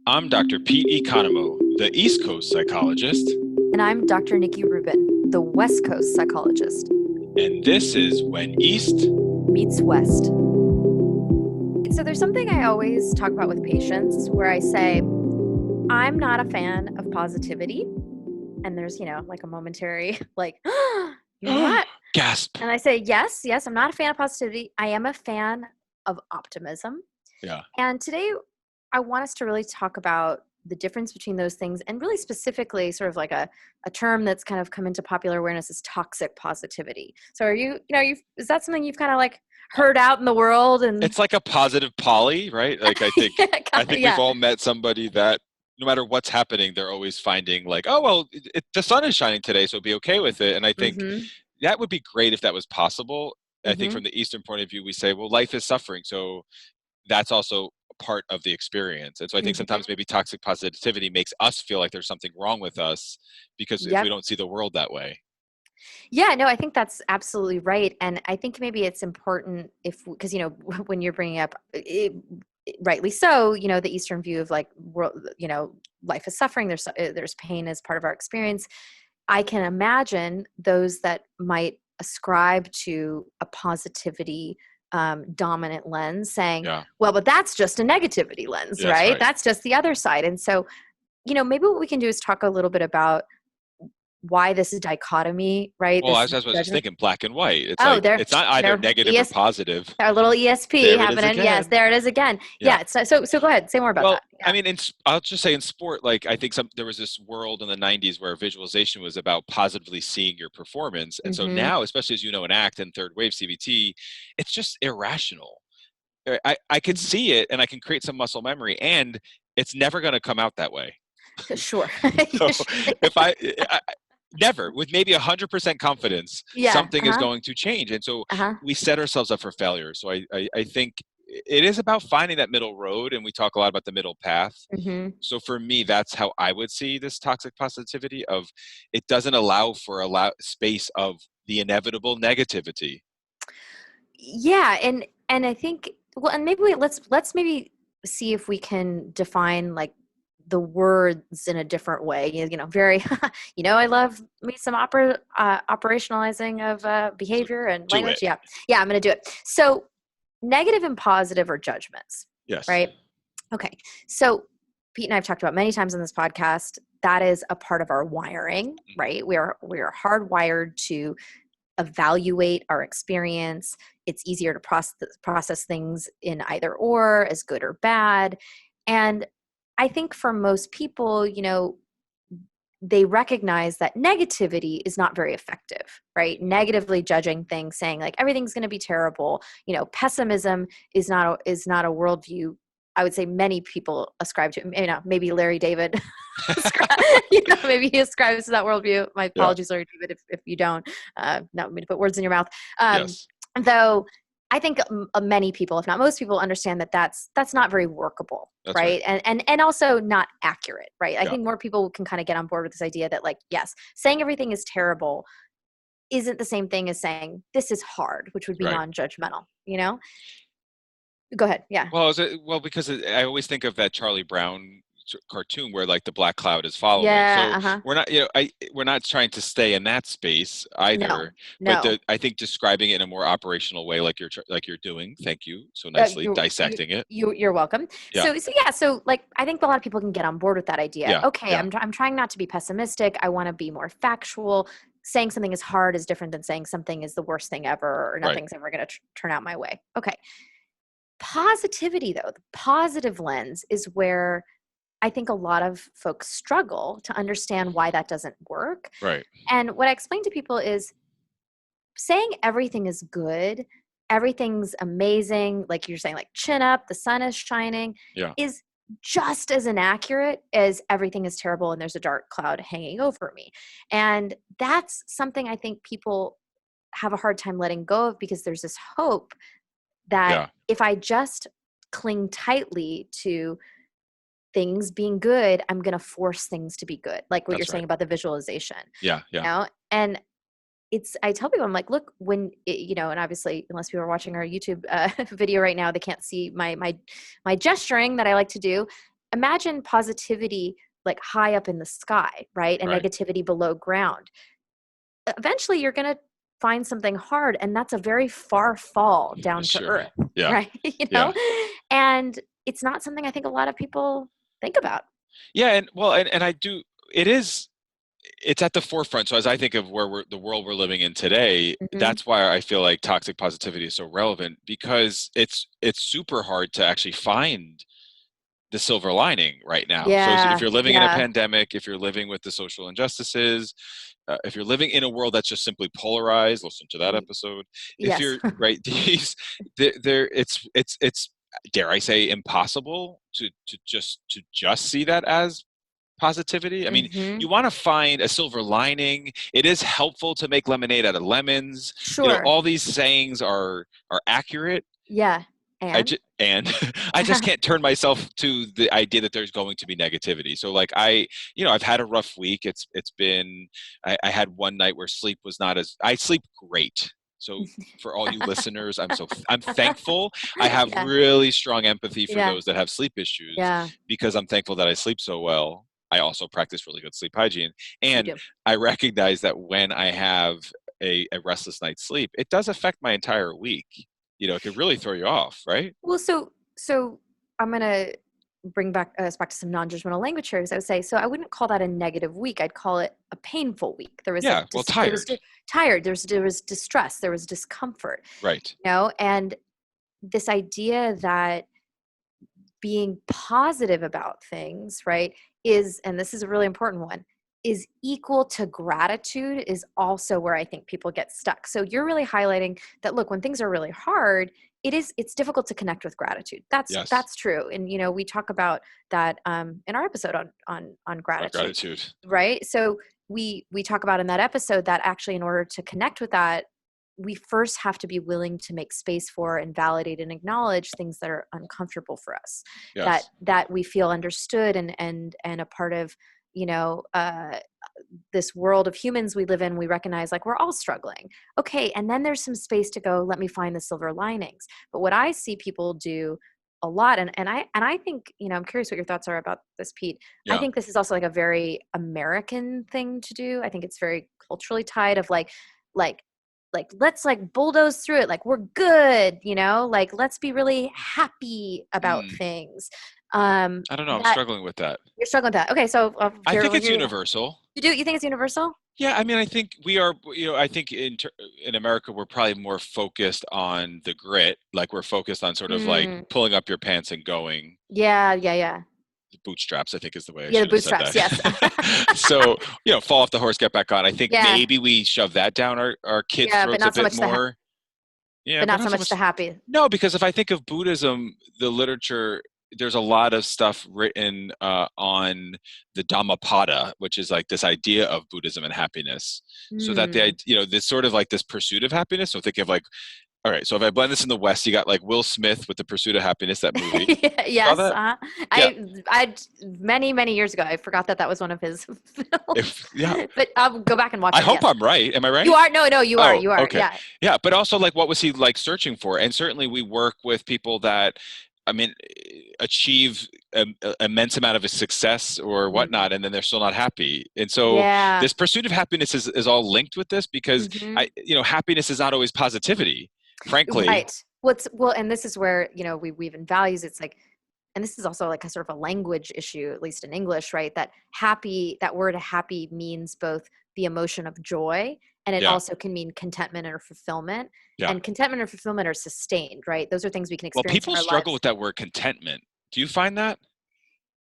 I'm Dr. Pete Economo, the East Coast psychologist, And I'm Dr. Nikki Rubin, the West Coast psychologist. and this is When East Meets West. So there's something I always talk about with patients where I say, I'm not a fan of positivity. And there's, like a momentary, like, you're not. gasp. And I say, yes, I'm not a fan of positivity. I am a fan of optimism. Yeah. And today I want us to really talk about the difference between those things and really specifically sort of like a term that's kind of come into popular awareness is toxic positivity. So are is that something you've kind of like heard out in the world? And It's like a positive poly, right? Like I think we've yeah. all met somebody that no matter what's happening, they're always finding like, oh well, the sun is shining today, so be okay with it. And I think Mm-hmm. that would be great if that was possible. I think Mm-hmm. from the Eastern point of view, we say, well, life is suffering, so that's also part of the experience. And so I think Mm-hmm. sometimes maybe toxic positivity makes us feel like there's something wrong with us because if we Yep. don't see the world that way. Yeah, no, I think that's absolutely right. And I think maybe it's important because, when you're bringing up rightly so, the Eastern view of like world, life is suffering. There's pain as part of our experience. I can imagine those that might ascribe to a positivity dominant lens saying, Yeah, well, but that's just a negativity lens, yeah, that's right? right. That's just the other side. And so, maybe what we can do is talk a little bit about why this is dichotomy, right? Well, This I was just judgment. thinking black and white. It's Oh, like it's not either negative or ES, positive. our little ESP There it is happening. Yes, again. there it is again. Yeah. Yeah. So go ahead. Say more about Well, that. I Yeah. mean, I'll just say in sport, like I think there was this world in the '90s where visualization was about positively seeing your performance, and so Mm-hmm. now, especially as you know, in ACT and third wave CBT, it's just irrational. I could Mm-hmm. see it, and I can create some muscle memory, and it's never going to come out that way. Sure. So Sure. if I never with maybe 100% confidence, Yeah. something is Uh-huh. going to change, and so Uh-huh. we set ourselves up for failure. So I think it is about finding that middle road, and we talk a lot about the middle path. Mm-hmm. So for me, that's how I would see this toxic positivity of it doesn't allow for space of the inevitable negativity. Yeah, and I think well, and maybe let's maybe see if we can define like the words in a different way. Very, I love me some operationalizing of So behavior and do it. language. Yeah, I'm going to do it. So negative and positive are judgments, Yes. right? Okay, so Pete and I've talked about many times on this podcast. That is a part of our wiring, Mhm. right? We are hardwired to evaluate our experience. It's easier to process things in either or, as good or bad. And I think for most people, they recognize that negativity is not very effective, right? Negatively judging things, saying like everything's going to be terrible. Pessimism is not a worldview. I would say many people ascribe to. Maybe Larry David, maybe he ascribes to that worldview. My Yeah. apologies, Larry David, if you don't. Not me to put words in your mouth. Um, Yes. though I think many people, if not most people, understand that that's not very workable, That's right. right? And also not accurate, right? I Yeah. think more people can kind of get on board with this idea that like, yes, saying everything is terrible isn't the same thing as saying this is hard, which would be Right. non-judgmental. Go ahead. Yeah. Because I always think of that Charlie Brown cartoon where like the black cloud is following. Yeah. So Uh-huh. we're not trying to stay in that space No. either. But No. I think describing it in a more operational way, like you're doing. Thank you so nicely You, you, dissecting it. you're welcome. Yeah. So yeah. So like, I think a lot of people can get on board with that idea. Yeah. Okay, Yeah. I'm trying not to be pessimistic. I want to be more factual. Saying something is hard is different than saying something is the worst thing ever or Right. nothing's ever going to turn out my way. Okay. Positivity, though, the positive lens is where I think a lot of folks struggle to understand why that doesn't work. Right. And what I explain to people is saying everything is good, everything's amazing, like you're saying, like chin up, the sun is shining, Yeah. is just as inaccurate as everything is terrible and there's a dark cloud hanging over me. And that's something I think people have a hard time letting go of because there's this hope that Yeah. if I just cling tightly to things being good, I'm going to force things to be good. Like what you're That's saying right. about the visualization, Yeah. Yeah. And I tell people, I'm like, look, and obviously, unless people are watching our YouTube video right now, they can't see my gesturing that I like to do. imagine positivity like high up in the sky, right? And Right. negativity below ground. Eventually you're going to find something hard, and that's a very far fall down to Sure. earth, Yeah. right? Yeah. And it's not something I think a lot of people think about. Yeah. And well, and I do, it is, it's at the forefront. So as I think of where the world we're living in today, Hmm. that's why I feel like toxic positivity is so relevant, because it's super hard to actually find the silver lining right now. So if Yeah, you're living in a yeah. pandemic, if you're living with the social injustices, if you're living in a world that's just simply polarized, listen to that Y- episode. If yes. you're right, there, it's dare I say impossible to just see that as positivity. I mean, Hmm. you want to find a silver lining. It is helpful to make lemonade out of lemons. Sure. All these sayings are accurate. Yeah. And And I just can't turn myself to the idea that there's going to be negativity. So like I've had a rough week. It's been I had one night where sleep was not as I sleep great. So for all you listeners, I'm thankful. I have yeah, really strong empathy for yeah, those that have sleep issues, yeah, because I'm thankful that I sleep so well. I also practice really good sleep hygiene, you and do. I recognize that when I have a restless night's sleep, it does affect my entire week. It could really throw you off, right? Well, so I'm gonna bring back us back to some non-judgmental language here. As I would say, so I wouldn't call that a negative week. I'd call it a painful week. There was Yeah, well, tired. tired. There was distress. There was discomfort. Right. And this idea that being positive about things, right, is, and this is a really important one, is equal to gratitude is also where I think people get stuck. So you're really highlighting that, look, when things are really hard, it's difficult to connect with gratitude. That's Yes. that's true. And we talk about that in our episode on On gratitude, gratitude. right? So we talk about in that episode that actually in order to connect with that, we first have to be willing to make space for and validate and acknowledge things that are uncomfortable for us, that Yes. we feel understood and a part of, you know uh, this world of humans we live in. We recognize like we're all struggling. Okay, and then there's some space to go, let me find the silver linings. But what I see people do a lot, and I think, I'm curious what your thoughts are about this, Pete. I Yeah. think this is also like a very American thing to do. I think it's very culturally tied of like let's like bulldoze through it, like we're good, like let's be really happy about Mm, things. I don't know. I'm That struggling with that. you're struggling with that. Okay, so I think it's here universal. you think it's universal? Yeah, I mean, I think we are. I think in America we're probably more focused on the grit. Like we're focused on sort of like Mm, pulling up your pants and going. yeah, yeah, yeah. Bootstraps, I think, is the way I Yeah, the should have said bootstraps, yes. that. So, fall off the horse, get back on. I think Yeah, maybe we shove that down our kids' yeah, but throats a not so bit much more. Yeah, but not so the much. happy. No, because if I think of Buddhism, the literature, there's a lot of stuff written on the Dhammapada, which is like this idea of Buddhism and happiness. So that Mm. this sort of like this pursuit of happiness. So think of like, all right, so if I blend this in the West, you got like Will Smith with The Pursuit of Happiness, that movie. Saw Yes, that? Yeah. I many years ago, I forgot that was one of his films, If yeah, but I'll go back and watch I it. hope Yes, I'm right. Am I you right? are. No, no, Oh, you are. okay. Yeah. Yeah, but also like what was he like searching for? And certainly we work with people that, I mean, achieve immense amount of success or Hmm. whatnot, and then they're still not happy. And so Yeah. this pursuit of happiness is all linked with this, because Hmm. happiness is not always positivity, frankly. Right. Well, and this is where, we weave in values. It's like, and this is also like a sort of a language issue, at least in English, right? That word happy means both the emotion of joy, and it Yeah. also can mean contentment or fulfillment. Yeah. And contentment or fulfillment are sustained, right? Those are things we can Well, experience in people our struggle lives. with that word contentment. Do you find that?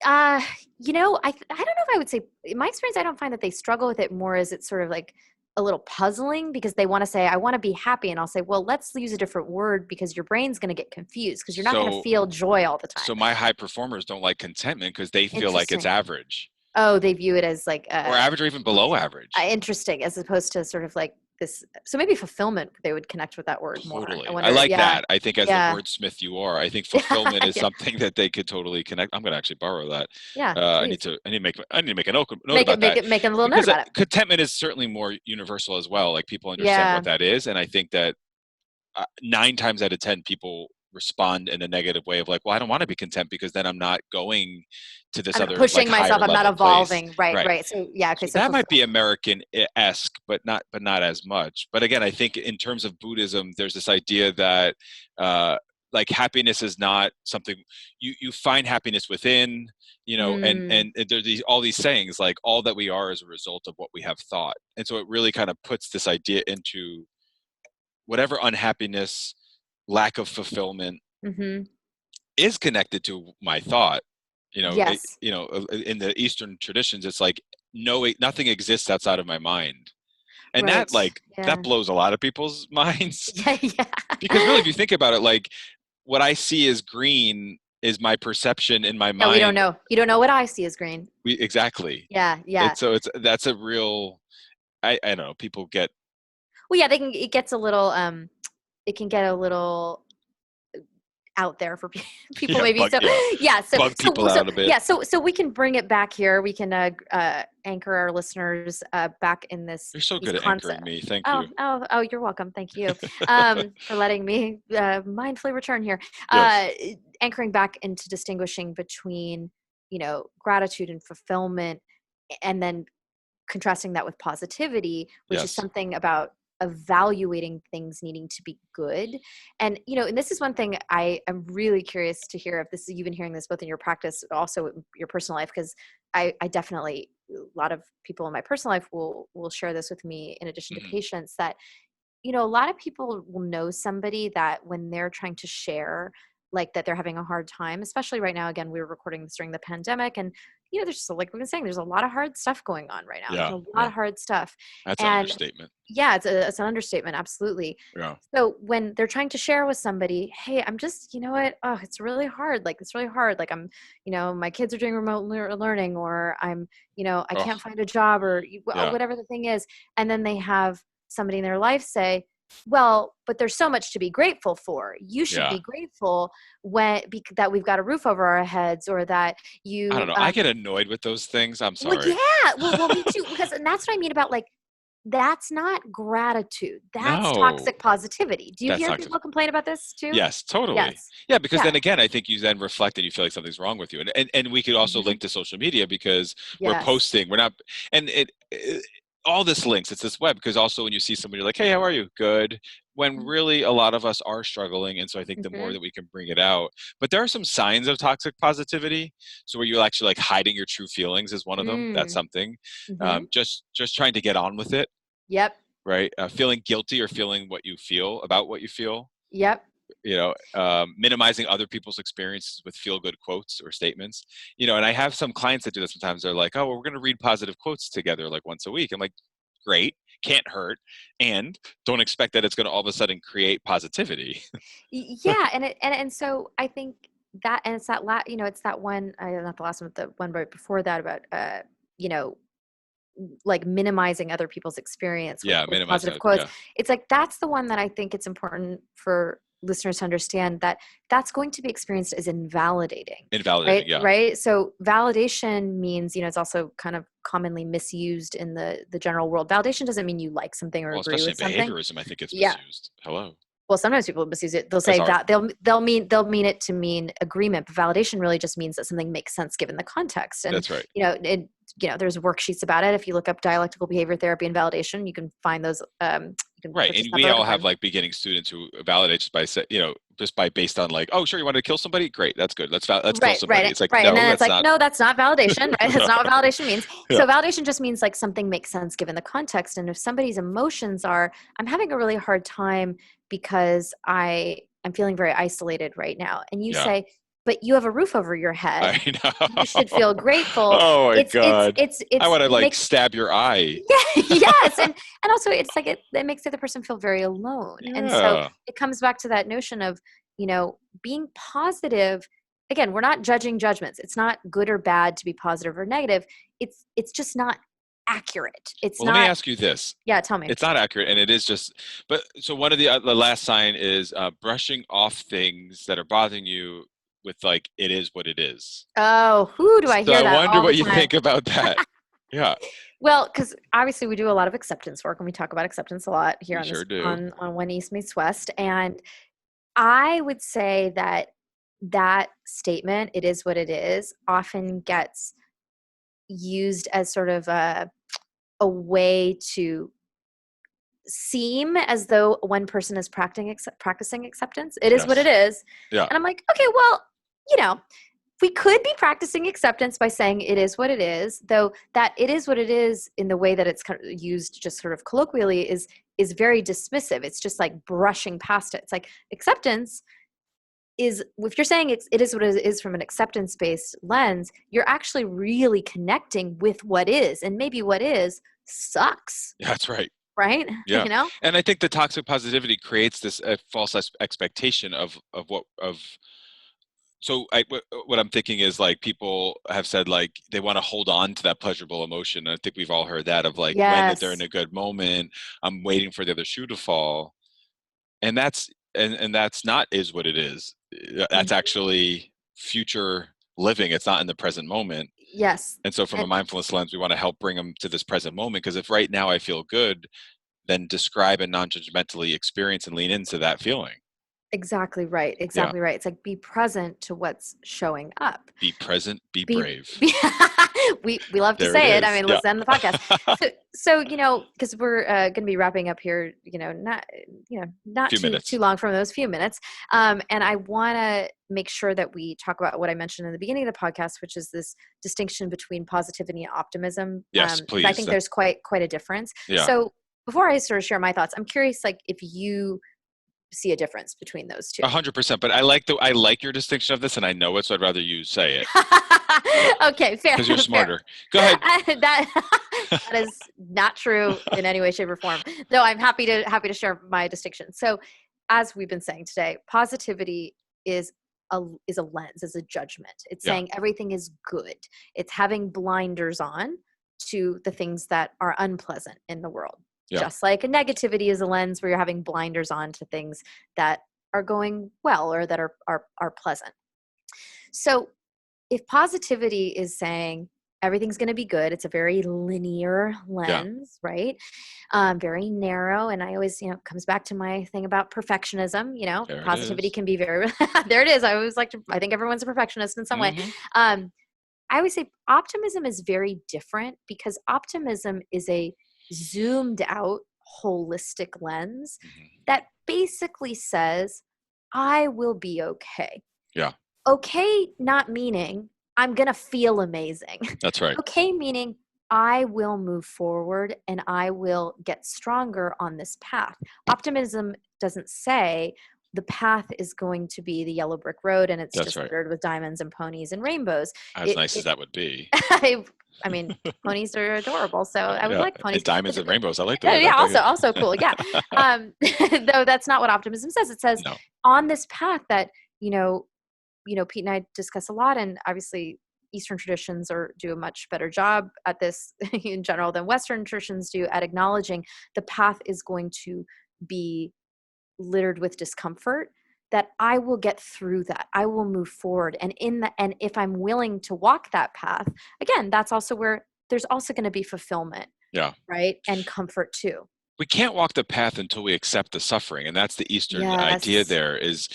Uh, I don't know if I would say, in my experience, I don't find that they struggle with it more as it's sort of like a little puzzling because they want to say, I want to be happy. And I'll say, well, let's use a different word because your brain's going to get confused because you're not going to So feel joy all the time. so my high performers don't like contentment because they feel like it's Interesting. average, Oh, they view it as like or average or even below average. interesting, as opposed to sort of like this. So maybe fulfillment, they would connect with that word more. I Totally. I wonder. like Yeah. that. I think as the Yeah. wordsmith you are, I think fulfillment is Yeah. something that they could totally connect. I'm going to actually borrow that. Yeah. Please I need to make a note about that, make a little note because about it. contentment is certainly more universal as well. Like people understand what Yeah. that is. And I think that 9 times out of 10 people respond in a negative way of like, well, I don't want to be content because then I'm not going to this I'm not other like pushing myself. higher I'm not level place. evolving. Right, Right. right. So yeah, okay. So So that might be fulfill. American-esque, but not as much. But again, I think in terms of Buddhism, there's this idea that uh, like happiness is not something you find happiness within, Mm, and there's these all these sayings like all that we are is a result of what we have thought, and so it really kind of puts this idea into whatever unhappiness, lack of fulfillment mm-hmm. is connected to my thought. Yes. In the Eastern traditions, it's like no, nothing exists outside of my mind, and Right. that Yeah. blows a lot of people's minds Yeah. because really, if Yeah. you think about it, like what I see as green is my perception in my Yeah. We don't mind. know. You don't know what I see as green. Exactly. Yeah. Yeah. It's that's a real. I don't know. People get Well, yeah. They can. It gets a little. It can get a little out there for people maybe so yeah bug people out a bit. yeah so we can bring it back here. We can anchor our listeners back in You're so these good at anchoring concepts. me. Thank Oh, you. oh, oh, you're welcome. Thank you for letting me mindfully return here. Yes. uh Anchoring back into distinguishing between gratitude and fulfillment, and then contrasting that with positivity, which is Yes. something about evaluating things needing to be good. And and this is one thing I am really curious to hear if this is you've been hearing this both in your practice, also in your personal life, because I definitely, a lot of people in my personal life will share this with me in addition to Hmm. patients, that a lot of people will know somebody that when they're trying to share, like that they're having a hard time, especially right now. Again, we were recording this during the pandemic, and there's so, like we've been saying, there's a lot of hard stuff going on right now. There's Yeah. a lot Yeah. of hard stuff. That's an And understatement. yeah, it's an understatement, absolutely. Yeah. So when they're trying to share with somebody, hey, I'm just, you know what, oh, it's really hard. Like it's really hard. Like I'm, my kids are doing remote learning, or I'm, I Oh, can't find a job, or yeah. whatever the thing is. And then they have somebody in their life say, well, but there's so much to be grateful for. You should Yeah. be grateful that we've got a roof over our heads, or that I you don't know. I get annoyed with those things. I'm well, sorry. yeah, well, me too. Because, and that's what I mean about, like, that's not gratitude. That's No, toxic positivity. Do you that's hear toxic. people complain about this too? Yes, totally. Yes. Yeah, because Yeah. then again, I think you then reflect and you feel like something's wrong with you. And we could also Hmm. link to social media because we're Yes. posting, we're not, and all this links, it's this web because also when you see somebody, you're like, hey, how are you? Good. When really a lot of us are struggling. And so I think the more Hmm. that we can bring it out, but there are some signs of toxic positivity. So where you're actually like hiding your true feelings is one of them. That's Mm. something. Hmm. Just trying to get on with it, Yep. right? Feeling guilty or feeling what you feel about what you feel, Yep. minimizing other people's experiences with feel good quotes or statements, and I have some clients that do this sometimes. They're like, oh, well, we're going to read positive quotes together like once a week. I'm like, great, can't hurt, and don't expect that it's going to all of a sudden create positivity. Yeah, and so I think that, and it's that it's that one, not the last one, but the one right before that, about you know like minimizing other people's experience Yeah, with minimizing positive it. quotes. Yeah, It's like that's the one that I think it's important for listeners to understand, that that's going to be experienced as invalidating. invalidating. Right, Yeah, right. So validation means, it's also kind of commonly misused in the general world. Validation doesn't mean you like something or well, agree especially with in something. behaviorism, I think it's Yeah. misused. Hello, Well, sometimes people misuse it. They'll as say art. that they'll mean it to mean agreement, but validation really just means that something makes sense given the context. And That's right. there's worksheets about it. If you look up dialectical behavior therapy and validation, you can find those. You can Right, purchase and that we book all and have find. like beginning students who validate just by just by based on like, oh, sure, you want to kill somebody, great, that's good. Let's kill Right, somebody. right, It's like, right. And no, then it's that's like, not. no, that's not validation, right? That's not what validation means. Yeah, So validation just means like something makes sense given the context. And if somebody's emotions are, I'm having a really hard time because I'm feeling very isolated right now. And you yeah. say, but you have a roof over your head. I You should know. feel grateful. Oh my God. I want to It like makes, stab your eye. yeah, yes. And also it's like it makes the other person feel very alone. And so Yeah. it comes back to that notion of, being positive. Again, we're not judging judgments. It's not good or bad to be positive or negative. It's just not accurate. It's Well, let me not, ask you this. yeah, tell me. It's not accurate, and it is just. But so one of the last sign is brushing off things that are bothering you with like it is what it is. Oh, who do I So hear I that wonder all the what you time? think about that. Yeah, Well, because obviously we do a lot of acceptance work, and we talk about acceptance a lot here we on this sure do. on When East Meets West. And I would say that that statement, it is what it is, often gets used as sort of a way to seem as though one person is practicing acceptance. It is what it Yes. is. Yeah. And I'm like, okay, well, you know, we could be practicing acceptance by saying it is what it is, though that it is what it is in the way that it's kind of used just sort of colloquially is very dismissive. It's just like brushing past it. It's like acceptance is, if you're saying it is what it is from an acceptance based lens, you're actually really connecting with what is, and maybe what is sucks, That's right. right? Yeah. You know? And I think the toxic positivity creates this false expectation of what of so what I'm thinking is like people have said like they want to hold on to that pleasurable emotion. I think we've all heard that of like when that they're in Yes. a good moment, I'm waiting for the other shoe to fall, and that's not is what it is. That's Mhm. actually future living. It's not in the present moment. Yes. And so from a And mindfulness lens, we want to help bring them to this present moment because if right now I feel good, then describe and non-judgmentally experience and lean into that feeling. exactly right. Yeah. Exactly right. It's like be present to what's showing up. Be present, be Be, brave. be we love to There it say it. I is. mean, Yeah. let's end the podcast. So because we're going to be wrapping up here, not Few too minutes. long from those few minutes. And I want to make sure that we talk about what I mentioned in the beginning of the podcast, which is this distinction between positivity and optimism. Yes, Because I please. think there's quite a difference. Yeah. So before I sort of share my thoughts, I'm curious, like if you see a difference between those two. 100%. But I like your distinction of this, and I know it, so I'd rather you say it Okay, fair, because you're fair. smarter. Go ahead. That is not true in any way, shape, or form. Though I'm happy to share my distinction. So, as we've been saying today, positivity is a lens, is a judgment. It's Yeah. saying everything is good. It's having blinders on to the things that are unpleasant in the world. Yeah. Just like a negativity is a lens where you're having blinders on to things that are going well or that are pleasant. So if positivity is saying everything's going to be good, it's a very linear Yeah. lens, right? Very narrow. And I always, comes back to my thing about perfectionism. There it Positivity is. can be very, there it is. I always like to, I think everyone's a perfectionist in some way. Mm-hmm. Um, I always say optimism is very different because optimism is a zoomed out, holistic lens Mm-hmm. that basically says, I will be okay. Yeah. Okay, not meaning I'm going to feel amazing. That's right. Okay, meaning I will move forward and I will get stronger on this path. Optimism doesn't say the path is going to be the yellow brick road and it's That's just right. littered with diamonds and ponies and rainbows. As It, nice as it that would be. I mean, ponies are adorable, so I would Yeah. like ponies. And diamonds But and rainbows. I like the way yeah, that. also cool. Yeah. Though that's not what optimism says. It says No. on this path that, you know, Pete and I discuss a lot, and obviously Eastern traditions do a much better job at this in general than Western traditions do at acknowledging the path is going to be littered with discomfort, that I will get through that. I will move forward. And if I'm willing to walk that path, again, that's also where there's also going to be fulfillment, Yeah. right? And comfort too. We can't walk the path until we accept the suffering, and that's the Eastern idea. Yes. There is,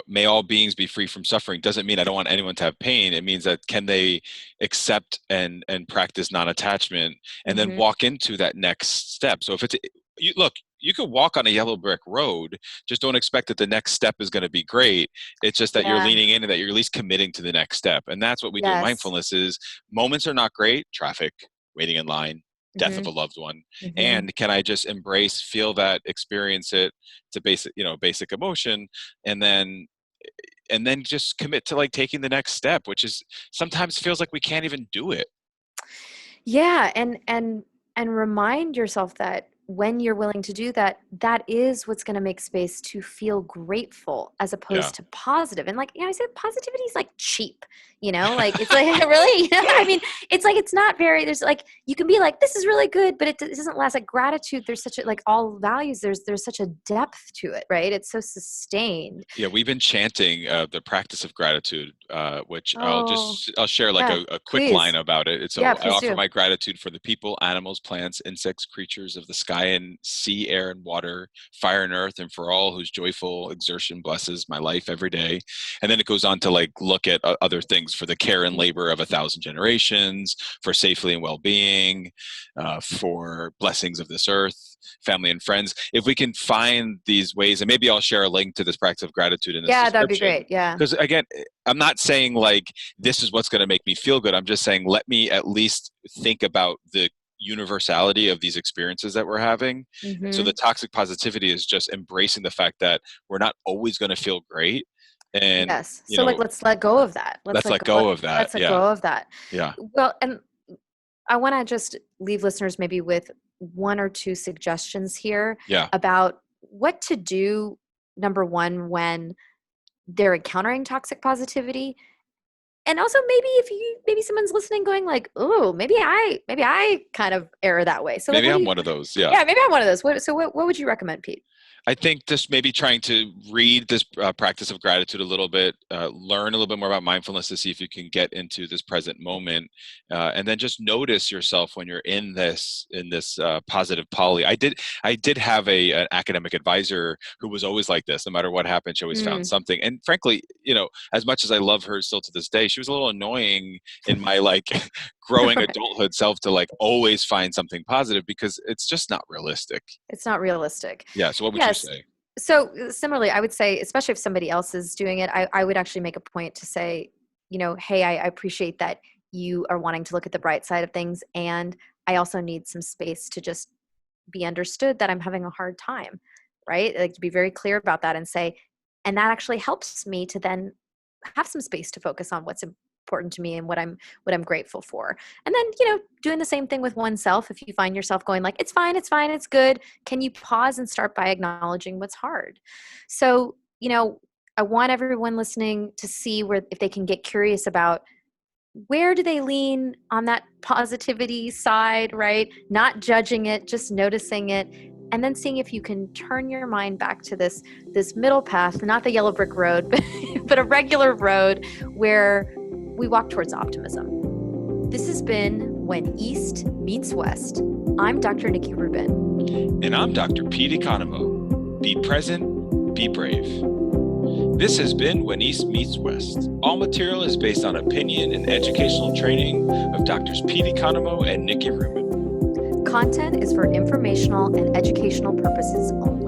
may all beings be free from suffering. Doesn't mean I don't want anyone to have pain. It means that can they accept and practice non-attachment, and then Hmm. walk into that next step. So if it's you look, you could walk on a yellow brick road. Just don't expect that the next step is going to be great. It's just that you're Yeah. leaning in and that you're at least committing to the next step, and that's what we do in Yes. mindfulness. Is moments are not great, traffic, waiting in line, death of Hmm. a loved one, Hmm. and can I just embrace, feel that, experience it to basic emotion, and then just commit to like taking the next step, which is sometimes feels like we can't even do it. Yeah, and remind yourself that when you're willing to do that, that is what's going to make space to feel grateful as Yeah. opposed to positive. And like, I said positivity is like cheap, like it's like really, I mean, it's like it's not very there's like you can be like this is really good, but it doesn't last. Like gratitude, there's such a like all values, there's such a depth to it, right? It's so sustained. Yeah, we've been chanting the practice of gratitude, which Oh, I'll share like yeah. a quick line Please. about it. Yeah, So I please offer do. my gratitude for the people, animals, plants, insects, creatures of the sky sky and sea, air and water, fire and earth, and for all whose joyful exertion blesses my life every day. And then it goes on to like look at other things for the care and labor of 1,000 generations, for safely and well-being, for blessings of this earth, family and friends. If we can find these ways, and maybe I'll share a link to this practice of gratitude in this Yeah, that'd be description. great. Yeah. Because again, I'm not saying like this is what's going to make me feel good. I'm just saying let me at least think about the universality of these experiences that we're having. And so Mm-hmm. the toxic positivity is just embracing the fact that we're not always going to feel great. And, Yes. So like let's let go of that. let's let go of that. Let's let Yeah. go of that. Yeah. Well, and I want to just leave listeners maybe with one or two suggestions here Yeah. about what to do, number one, when they're encountering toxic positivity. And also maybe someone's listening going like, oh, maybe I kind of err that way. So like Maybe what do I'm you one of those. Yeah. Yeah, maybe I'm one of those. What would you recommend, Pete? I think just maybe trying to read this practice of gratitude a little bit, learn a little bit more about mindfulness to see if you can get into this present moment, and then just notice yourself when you're in this positive poly. I did have an academic advisor who was always like this. No matter what happened, she always found Mm. something. And frankly, as much as I love her still to this day, she was a little annoying in my like growing Right. adulthood self to like always find something positive because it's just not realistic. It's not realistic. Yeah. So what would you Yes. say? So similarly, I would say, especially if somebody else is doing it, I would actually make a point to say, hey, I appreciate that you are wanting to look at the bright side of things. And I also need some space to just be understood that I'm having a hard time, right? Like to be very clear about that and say, and that actually helps me to then have some space to focus on what's important to me and what I'm grateful for. And then, doing the same thing with oneself. If you find yourself going like, it's fine, it's good. Can you pause and start by acknowledging what's hard? So, I want everyone listening to see where, if they can get curious about where do they lean on that positivity side, right? Not judging it, just noticing it, and then seeing if you can turn your mind back to this middle path, not the yellow brick road, but a regular road where we walk towards optimism. This has been When East Meets West. I'm Dr. Nikki Rubin. And I'm Dr. Pete Economo. Be present, be brave. This has been When East Meets West. All material is based on opinion and educational training of Drs. Pete Economo and Nikki Rubin. Content is for informational and educational purposes only.